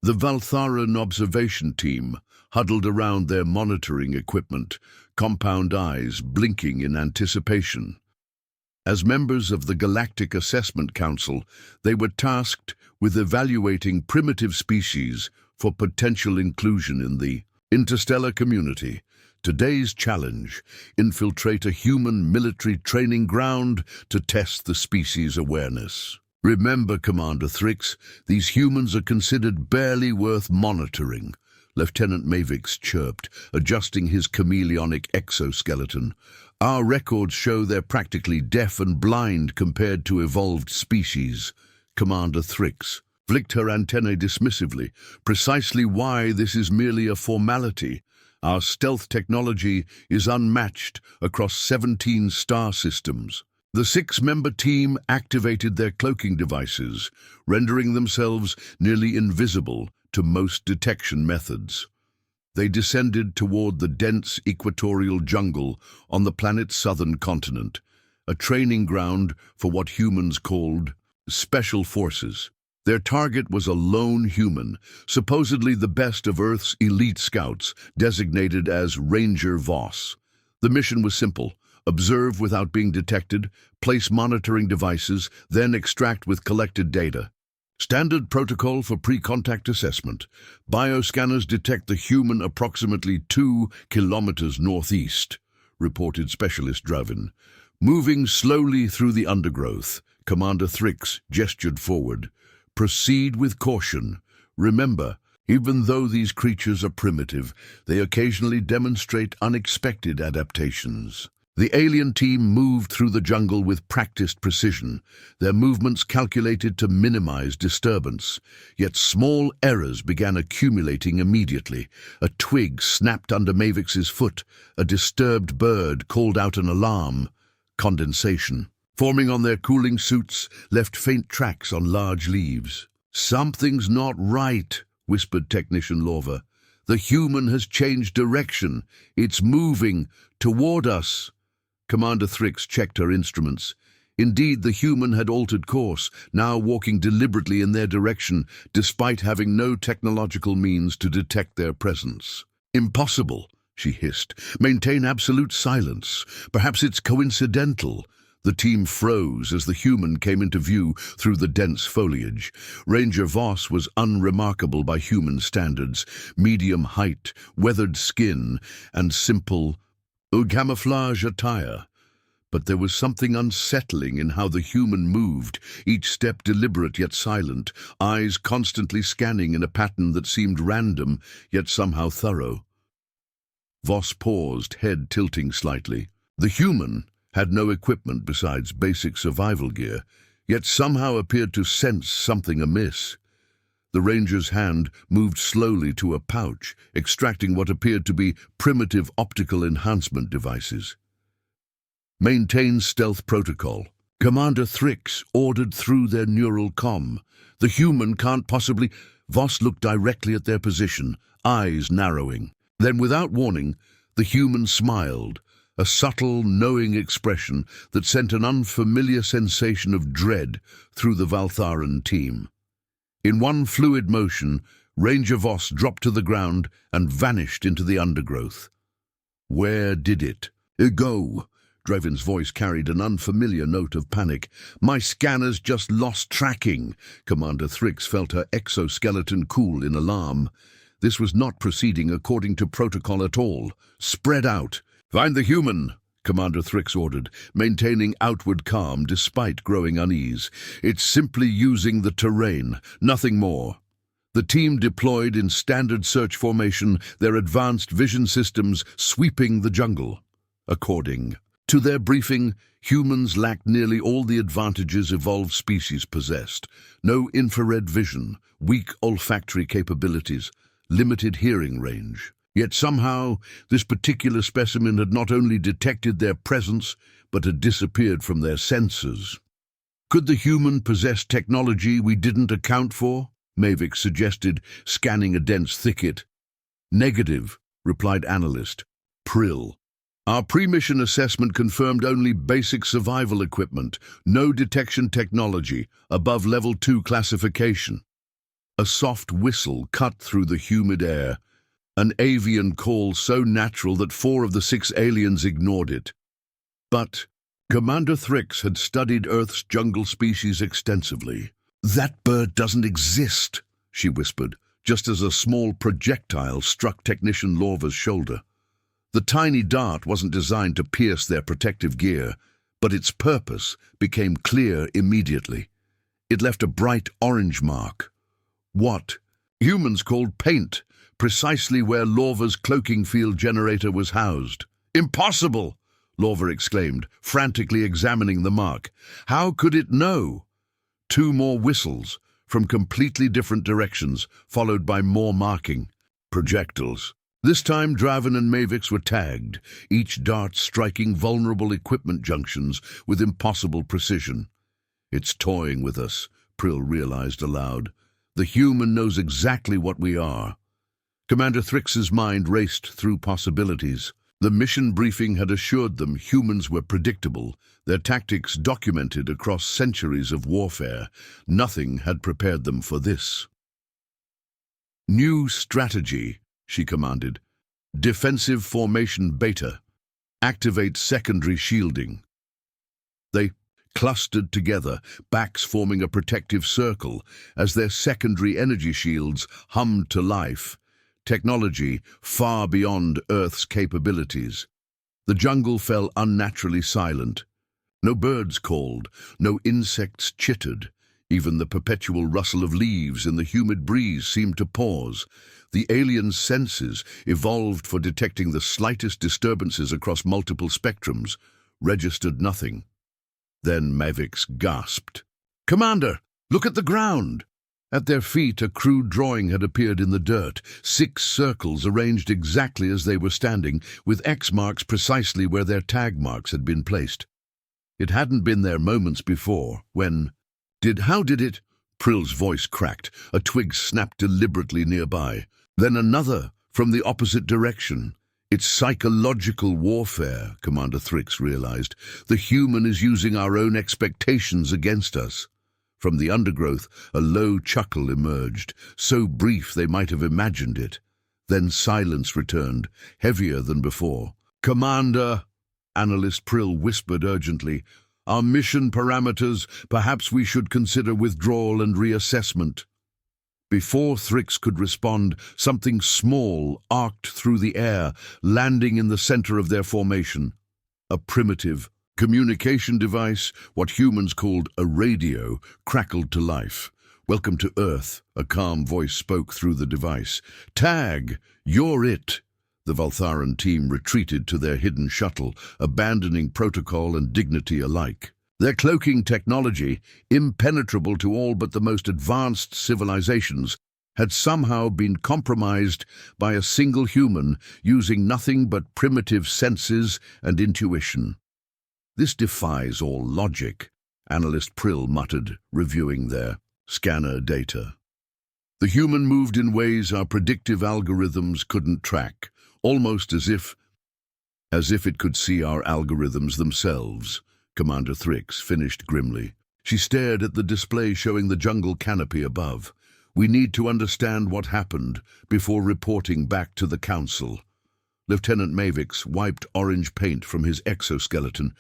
The Valtharan observation team huddled around their monitoring equipment, compound eyes blinking in anticipation. As members of the Galactic Assessment Council, they were tasked with evaluating primitive species for potential inclusion in the interstellar community. Today's challenge: infiltrate a human military training ground to test the species' awareness. Remember, Commander Thrix, these humans are considered barely worth monitoring, Lieutenant Mavix chirped, adjusting his chameleonic exoskeleton. Our records show they're practically deaf and blind compared to evolved species. Commander Thrix flicked her antennae dismissively. Precisely why this is merely a formality. Our stealth technology is unmatched across 17 star systems. The 6-member team activated their cloaking devices, rendering themselves nearly invisible to most detection methods. They descended toward the dense equatorial jungle on the planet's southern continent, a training ground for what humans called special forces. Their target was a lone human, supposedly the best of Earth's elite scouts, designated as Ranger Voss. The mission was simple: observe without being detected, place monitoring devices, then extract with collected data. Standard protocol for pre-contact assessment. Bioscanners detect the human approximately 2 kilometers northeast, reported Specialist Dravin. Moving slowly through the undergrowth, Commander Thrix gestured forward. Proceed with caution. Remember, even though these creatures are primitive, they occasionally demonstrate unexpected adaptations. The alien team moved through the jungle with practiced precision, their movements calculated to minimize disturbance. Yet small errors began accumulating immediately. A twig snapped under Mavix's foot. A disturbed bird called out an alarm. Condensation, forming on their cooling suits, left faint tracks on large leaves. "Something's not right," whispered Technician Lorva. "The human has changed direction. It's moving toward us." Commander Thrix checked her instruments. Indeed, the human had altered course, now walking deliberately in their direction, despite having no technological means to detect their presence. "Impossible," she hissed. "Maintain absolute silence. Perhaps it's coincidental." The team froze as the human came into view through the dense foliage. Ranger Voss was unremarkable by human standards: medium height, weathered skin, and simple camouflage attire. But there was something unsettling in how the human moved, each step deliberate yet silent, eyes constantly scanning in a pattern that seemed random, yet somehow thorough. Voss paused, head tilting slightly. The human had no equipment besides basic survival gear, yet somehow appeared to sense something amiss. The ranger's hand moved slowly to a pouch, extracting what appeared to be primitive optical enhancement devices. "Maintain stealth protocol," Commander Thrix ordered through their neural comm. "The human can't possibly—" Voss looked directly at their position, eyes narrowing. Then, without warning, the human smiled, a subtle, knowing expression that sent an unfamiliar sensation of dread through the Valtharan team. In one fluid motion, Ranger Voss dropped to the ground and vanished into the undergrowth. "Where did it go?" Draven's voice carried an unfamiliar note of panic. "My scanners just lost tracking." Commander Thrix felt her exoskeleton cool in alarm. This was not proceeding according to protocol at all. "Spread out. Find the human," Commander Thrix ordered, maintaining outward calm despite growing unease. "It's simply using the terrain, nothing more." The team deployed in standard search formation, their advanced vision systems sweeping the jungle. According to their briefing, humans lacked nearly all the advantages evolved species possessed. No infrared vision, weak olfactory capabilities, limited hearing range. Yet somehow, this particular specimen had not only detected their presence, but had disappeared from their senses. "Could the human possess technology we didn't account for?" Mavix suggested, scanning a dense thicket. "Negative," replied Analyst Prill. "Our pre-mission assessment confirmed only basic survival equipment, no detection technology, above Level 2 classification." A soft whistle cut through the humid air, an avian call so natural that 4 of the 6 aliens ignored it. But Commander Thrix had studied Earth's jungle species extensively. "That bird doesn't exist," she whispered, just as a small projectile struck Technician Lorva's shoulder. The tiny dart wasn't designed to pierce their protective gear, but its purpose became clear immediately. It left a bright orange mark. What humans called paint, precisely where Lorva's cloaking field generator was housed. "Impossible!" Lorva exclaimed, frantically examining the mark. "How could it know?" 2 more whistles, from completely different directions, followed by more marking. Projectiles. This time Draven and Mavix were tagged, each dart striking vulnerable equipment junctions with impossible precision. "It's toying with us," Prill realized aloud. "The human knows exactly what we are." Commander Thrix's mind raced through possibilities. The mission briefing had assured them humans were predictable, their tactics documented across centuries of warfare. Nothing had prepared them for this. "New strategy," she commanded. "Defensive formation beta. Activate secondary shielding." They clustered together, backs forming a protective circle, as their secondary energy shields hummed to life. Technology far beyond Earth's capabilities. The jungle fell unnaturally silent. No birds called, no insects chittered. Even the perpetual rustle of leaves in the humid breeze seemed to pause. The alien senses, evolved for detecting the slightest disturbances across multiple spectrums, registered nothing. Then Mavix gasped. "Commander, look at the ground!" At their feet, a crude drawing had appeared in the dirt, 6 circles arranged exactly as they were standing, with X marks precisely where their tag marks had been placed. It hadn't been there moments before, when... How did it? Prill's voice cracked. A twig snapped deliberately nearby. Then another, from the opposite direction. "It's psychological warfare," Commander Thrix realized. "The human is using our own expectations against us." From the undergrowth, a low chuckle emerged, so brief they might have imagined it. Then silence returned, heavier than before. "Commander," Analyst Prill whispered urgently, "our mission parameters, perhaps we should consider withdrawal and reassessment." Before Thrix could respond, something small arced through the air, landing in the center of their formation. A primitive communication device, what humans called a radio, crackled to life. "Welcome to Earth," a calm voice spoke through the device. "Tag, you're it." The Valtharan team retreated to their hidden shuttle, abandoning protocol and dignity alike. Their cloaking technology, impenetrable to all but the most advanced civilizations, had somehow been compromised by a single human using nothing but primitive senses and intuition. "This defies all logic," Analyst Prill muttered, reviewing their scanner data. "The human moved in ways our predictive algorithms couldn't track, almost as if it could see our algorithms themselves," Commander Thrix finished grimly. She stared at the display showing the jungle canopy above. "We need to understand what happened before reporting back to the Council." Lieutenant Mavix wiped orange paint from his exoskeleton.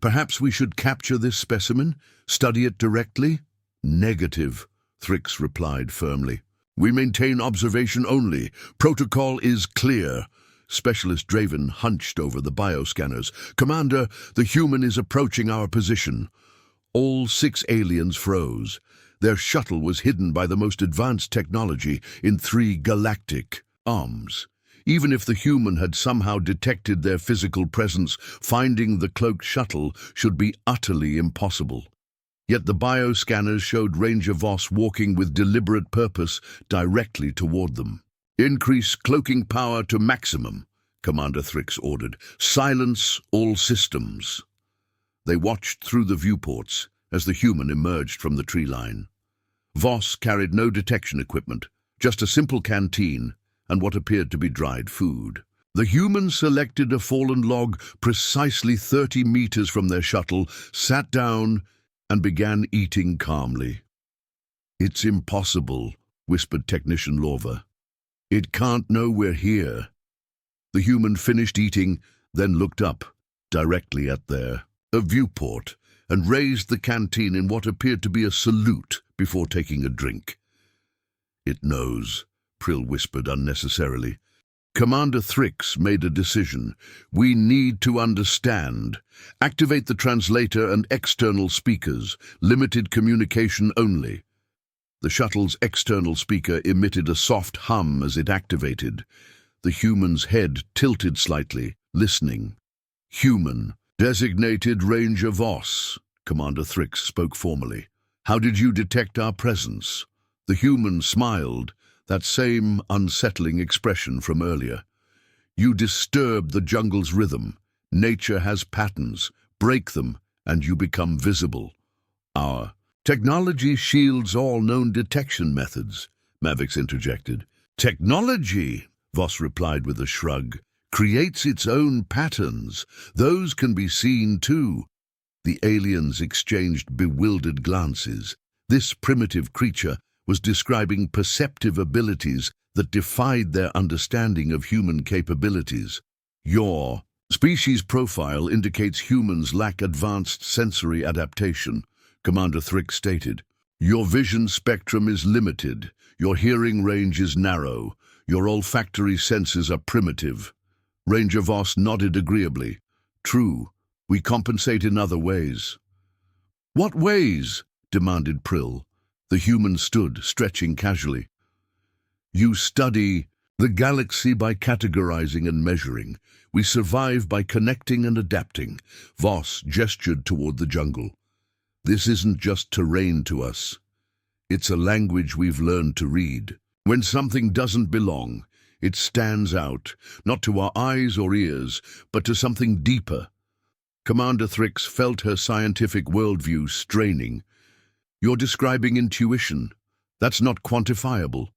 "Perhaps we should capture this specimen? Study it directly?" "Negative," Thrix replied firmly. "We maintain observation only. Protocol is clear." Specialist Draven hunched over the bioscanners. "Commander, the human is approaching our position." All 6 aliens froze. Their shuttle was hidden by the most advanced technology in 3 galactic arms. Even if the human had somehow detected their physical presence, finding the cloaked shuttle should be utterly impossible. Yet the bioscanners showed Ranger Voss walking with deliberate purpose directly toward them. "Increase cloaking power to maximum," Commander Thrix ordered. "Silence all systems." They watched through the viewports as the human emerged from the tree line. Voss carried no detection equipment, just a simple canteen and what appeared to be dried food. The humans selected a fallen log precisely 30 meters from their shuttle, sat down, and began eating calmly. "It's impossible," whispered Technician Lorva. "It can't know we're here." The human finished eating, then looked up, directly at their viewport, and raised the canteen in what appeared to be a salute before taking a drink. "It knows," Prill whispered unnecessarily. Commander Thrix made a decision. "We need to understand. Activate the translator and external speakers. Limited communication only." The shuttle's external speaker emitted a soft hum as it activated. The human's head tilted slightly, listening. "Human, designated Ranger Voss," Commander Thrix spoke formally. "How did you detect our presence?" The human smiled, that same unsettling expression from earlier. "You disturb the jungle's rhythm. Nature has patterns. Break them, and you become visible. Our technology shields all known detection methods," Mavix interjected. "Technology," Voss replied with a shrug, "creates its own patterns. Those can be seen too." The aliens exchanged bewildered glances. This primitive creature was describing perceptive abilities that defied their understanding of human capabilities. "Your species profile indicates humans lack advanced sensory adaptation," Commander Thrix stated. "Your vision spectrum is limited. Your hearing range is narrow. Your olfactory senses are primitive." Ranger Voss nodded agreeably. "True, we compensate in other ways." "What ways?" demanded Prill. The human stood, stretching casually. "You study the galaxy by categorizing and measuring. We survive by connecting and adapting." Voss gestured toward the jungle. "This isn't just terrain to us. It's a language we've learned to read. When something doesn't belong, it stands out, not to our eyes or ears, but to something deeper." Commander Thrix felt her scientific worldview straining. "You're describing intuition. That's not quantifiable."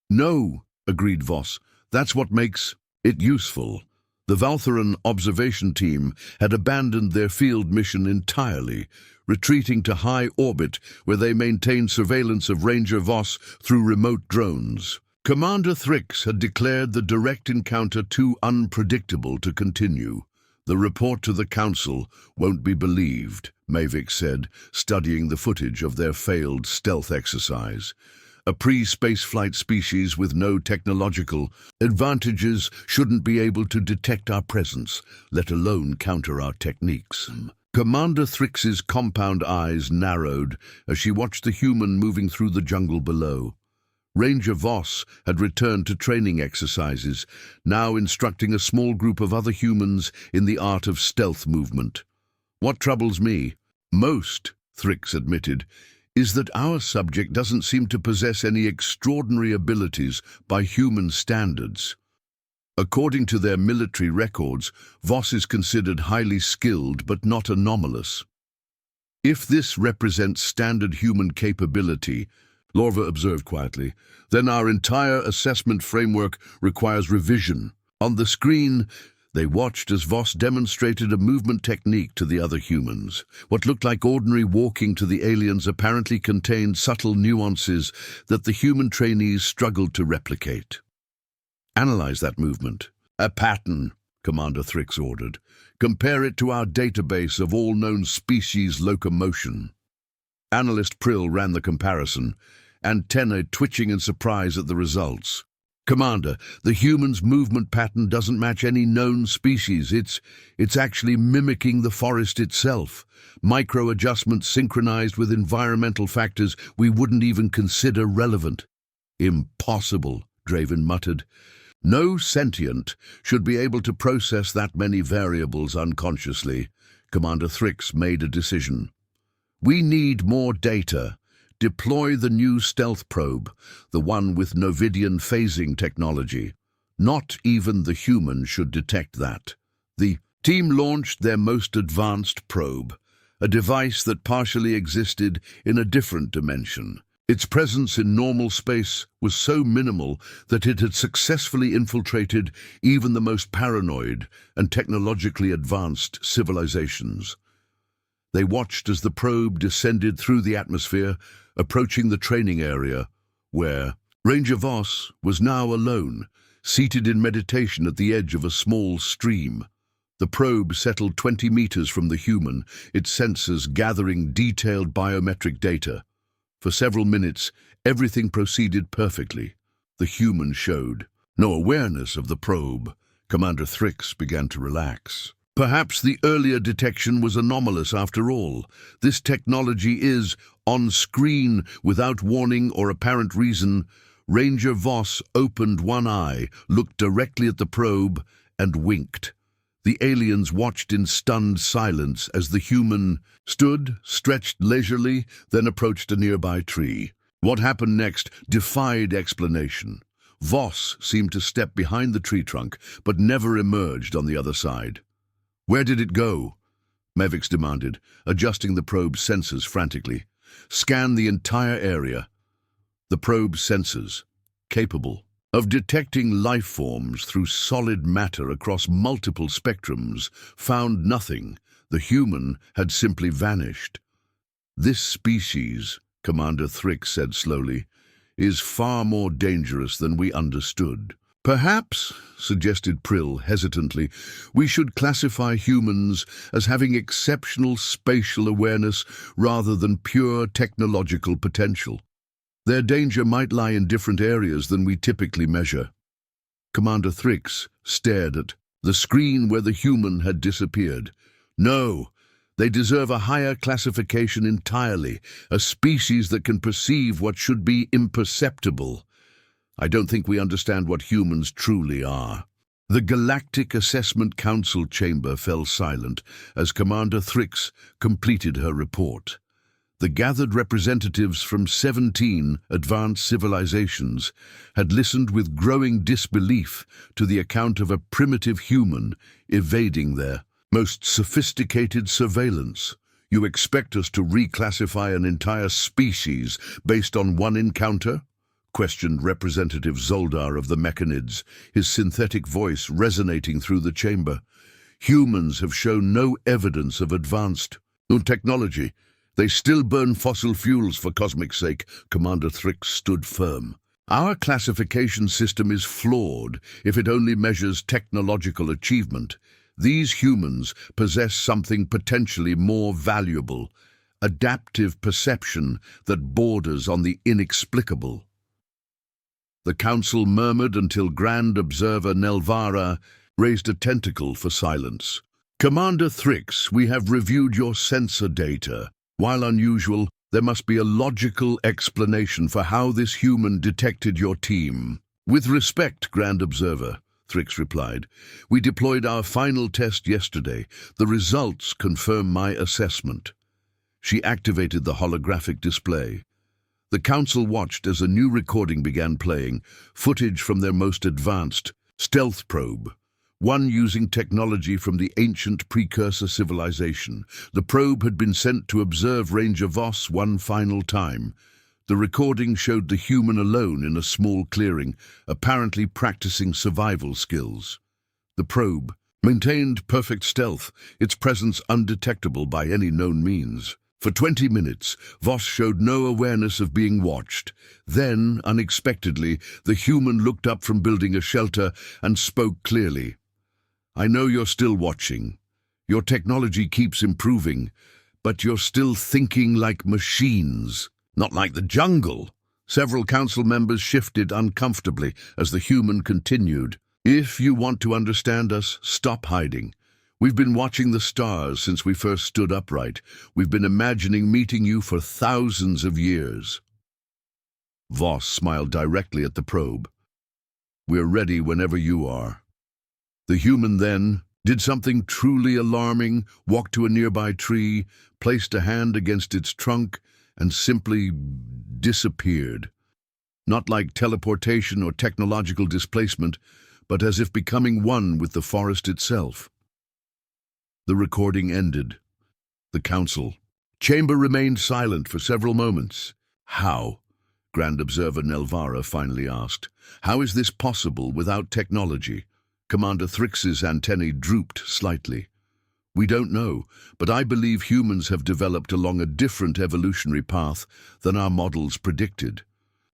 "No," agreed Voss. "That's what makes it useful." The Valtheran observation team had abandoned their field mission entirely, retreating to high orbit where they maintained surveillance of Ranger Voss through remote drones. Commander Thrix had declared the direct encounter too unpredictable to continue. "The report to the Council won't be believed," Mavix said, studying the footage of their failed stealth exercise. "A pre-spaceflight species with no technological advantages shouldn't be able to detect our presence, let alone counter our techniques." Commander Thrix's compound eyes narrowed as she watched the human moving through the jungle below. Ranger Voss had returned to training exercises, now instructing a small group of other humans in the art of stealth movement. "What troubles me most," Thrix admitted, "is that our subject doesn't seem to possess any extraordinary abilities by human standards. According to their military records, Voss is considered highly skilled but not anomalous. If this represents standard human capability," Lorva observed quietly, "then our entire assessment framework requires revision." On the screen, they watched as Voss demonstrated a movement technique to the other humans. What looked like ordinary walking to the aliens apparently contained subtle nuances that the human trainees struggled to replicate. "Analyze that movement." "A pattern," Commander Thrix ordered. "Compare it to our database of all known species locomotion." Analyst Prill ran the comparison, antennae twitching in surprise at the results. "Commander, the human's movement pattern doesn't match any known species. It's actually mimicking the forest itself. Micro-adjustments synchronized with environmental factors we wouldn't even consider relevant." "Impossible," Draven muttered. "No sentient should be able to process that many variables unconsciously." Commander Thrix made a decision. "We need more data. Deploy the new stealth probe, the one with Novidian phasing technology. Not even the human should detect that." The team launched their most advanced probe, a device that partially existed in a different dimension. Its presence in normal space was so minimal that it had successfully infiltrated even the most paranoid and technologically advanced civilizations. They watched as the probe descended through the atmosphere, approaching the training area, where Ranger Voss was now alone, seated in meditation at the edge of a small stream. The probe settled 20 meters from the human, its sensors gathering detailed biometric data. For several minutes, everything proceeded perfectly. The human showed no awareness of the probe. Commander Thrix began to relax. Perhaps the earlier detection was anomalous after all. This technology is on screen without warning or apparent reason. Ranger Voss opened one eye, looked directly at the probe, and winked. The aliens watched in stunned silence as the human stood, stretched leisurely, then approached a nearby tree. What happened next defied explanation. Voss seemed to step behind the tree trunk, but never emerged on the other side. "Where did it go?" Mevix demanded, adjusting the probe's sensors frantically. "Scan the entire area." The probe's sensors, capable of detecting life forms through solid matter across multiple spectrums, found nothing. The human had simply vanished. "This species," Commander Thrix said slowly, "is far more dangerous than we understood." "Perhaps," suggested Prill hesitantly, "we should classify humans as having exceptional spatial awareness rather than pure technological potential. Their danger might lie in different areas than we typically measure." Commander Thrix stared at the screen where the human had disappeared. "No, they deserve a higher classification entirely, a species that can perceive what should be imperceptible. I don't think we understand what humans truly are." The Galactic Assessment Council chamber fell silent as Commander Thrix completed her report. The gathered representatives from 17 advanced civilizations had listened with growing disbelief to the account of a primitive human evading their most sophisticated surveillance. "You expect us to reclassify an entire species based on one encounter?" questioned Representative Zoldar of the Mechanids, his synthetic voice resonating through the chamber. "Humans have shown no evidence of advanced technology. They still burn fossil fuels for cosmic sake." Commander Thrix stood firm. "Our classification system is flawed if it only measures technological achievement. These humans possess something potentially more valuable, adaptive perception that borders on the inexplicable." The council murmured until Grand Observer Nelvara raised a tentacle for silence. "Commander Thrix, we have reviewed your sensor data. While unusual, there must be a logical explanation for how this human detected your team." "With respect, Grand Observer," Thrix replied, "we deployed our final test yesterday. The results confirm my assessment." She activated the holographic display. The council watched as a new recording began playing, footage from their most advanced stealth probe, one using technology from the ancient precursor civilization. The probe had been sent to observe Ranger Voss one final time. The recording showed the human alone in a small clearing, apparently practicing survival skills. The probe maintained perfect stealth, its presence undetectable by any known means. For 20 minutes, Voss showed no awareness of being watched. Then, unexpectedly, the human looked up from building a shelter and spoke clearly. "I know you're still watching. Your technology keeps improving, but you're still thinking like machines, not like the jungle." Several council members shifted uncomfortably as the human continued. "If you want to understand us, stop hiding. We've been watching the stars since we first stood upright. We've been imagining meeting you for thousands of years." Voss smiled directly at the probe. "We're ready whenever you are." The human then did something truly alarming, walked to a nearby tree, placed a hand against its trunk, and simply disappeared. Not like teleportation or technological displacement, but as if becoming one with the forest itself. The recording ended. The council chamber remained silent for several moments. "How?" Grand Observer Nelvara finally asked. "How is this possible without technology?" Commander Thrix's antennae drooped slightly. "We don't know, but I believe humans have developed along a different evolutionary path than our models predicted.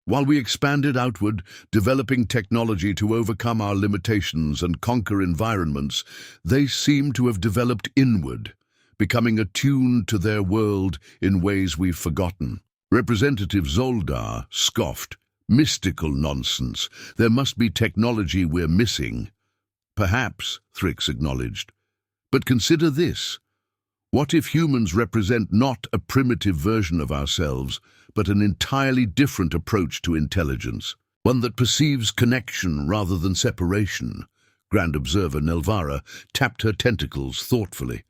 While we expanded outward, developing technology to overcome our limitations and conquer environments, they seem to have developed inward, becoming attuned to their world in ways we've forgotten. Representative Zoldar scoffed. Mystical nonsense. There must be technology we're missing. Perhaps, Thrix acknowledged. But consider this. What if humans represent not a primitive version of ourselves, but an entirely different approach to intelligence, one that perceives connection rather than separation? Grand Observer Nelvara tapped her tentacles thoughtfully.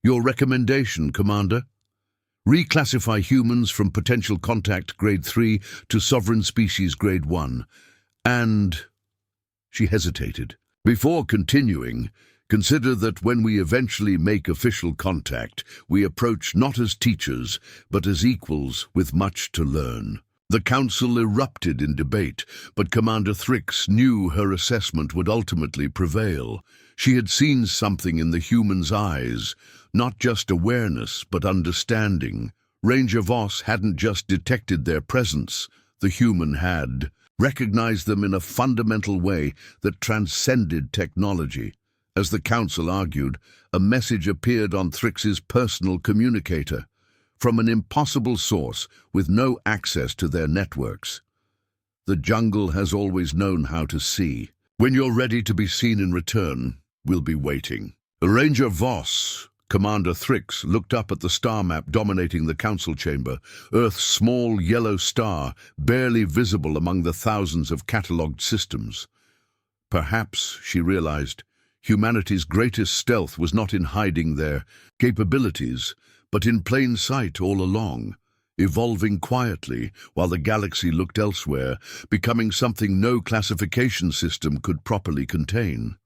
Your recommendation, Commander? Reclassify humans from potential contact grade 3 to sovereign species grade 1. And... She hesitated. Before continuing, consider that when we eventually make official contact, we approach not as teachers, but as equals with much to learn. The council erupted in debate, but Commander Thrix knew her assessment would ultimately prevail. She had seen something in the humans' eyes, not just awareness, but understanding. Ranger Voss hadn't just detected their presence, the human had recognized them in a fundamental way that transcended technology. As the council argued, a message appeared on Thrix's personal communicator, from an impossible source with no access to their networks. The jungle has always known how to see. When you're ready to be seen in return, we'll be waiting. Ranger Voss, Commander Thrix, looked up at the star map dominating the council chamber, Earth's small yellow star, barely visible among the thousands of catalogued systems. Perhaps, she realized, humanity's greatest stealth was not in hiding their capabilities, but in plain sight all along, evolving quietly while the galaxy looked elsewhere, becoming something no classification system could properly contain.